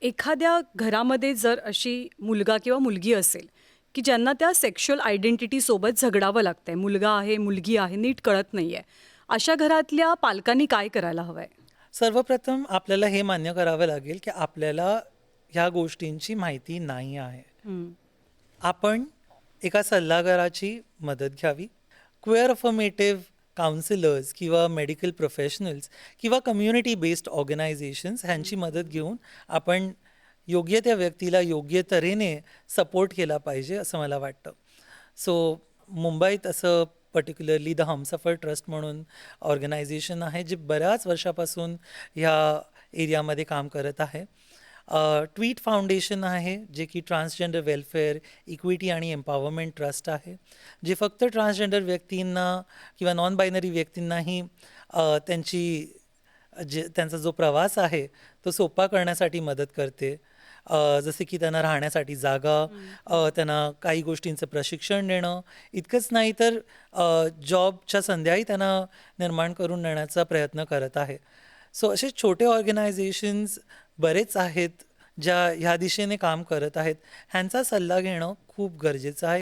एखाद्या घरामध्ये जर अशी मुलगा किंवा मुलगी असेल, की ज्यांना त्या सेक्शुअल आयडेंटिटीसोबत झगडावं लागतंय. मुलगा आहे, मुलगी आहे, नीट कळत नाहीये. अशा घरातल्या पालकांनी काय करायला हवंय? सर्वप्रथम आपल्याला हे मान्य करावं लागेल, की आपल्याला ह्या गोष्टींची माहिती नाही आहे. हं. आपण एका सल्लागाराची मदत घ्यावी. क्वेअर अफर्मेटिव्ह काउन्सिलर्स किंवा मेडिकल प्रोफेशनल्स किंवा कम्युनिटी बेस्ड ऑर्गनायझेशन्स ह्यांची मदत घेऊन आपण योग्य त्या व्यक्तीला योग्य तऱ्हेने सपोर्ट केला पाहिजे असं मला वाटतं. सो मुंबईत असं पर्टिक्युलरली द हमसफर ट्रस्ट म्हणून ऑर्गनायझेशन आहे जे बऱ्याच वर्षापासून ह्या एरियामध्ये काम करत आहे. ट्वीट फाउंडेशन आहे जे की ट्रान्सजेंडर वेलफेअर इक्विटी आणि एम्पॉवरमेंट ट्रस्ट आहे जे फक्त ट्रान्सजेंडर व्यक्तींना किंवा नॉन बायनरी व्यक्तींनाही त्यांचा जो प्रवास आहे तो सोपा करण्यासाठी मदत करते. जसे की त्यांना राहण्यासाठी जागा, त्यांना काही गोष्टींचं प्रशिक्षण देणं, इतकंच नाही तर जॉबच्या संध्याही त्यांना निर्माण करून देण्याचा प्रयत्न करत आहे. सो असे छोटे ऑर्गनायझेशन्स बरेच आहेत ज्या ह्या दिशेने काम करत आहेत. ह्यांचा सल्ला घेणं खूप गरजेचं आहे.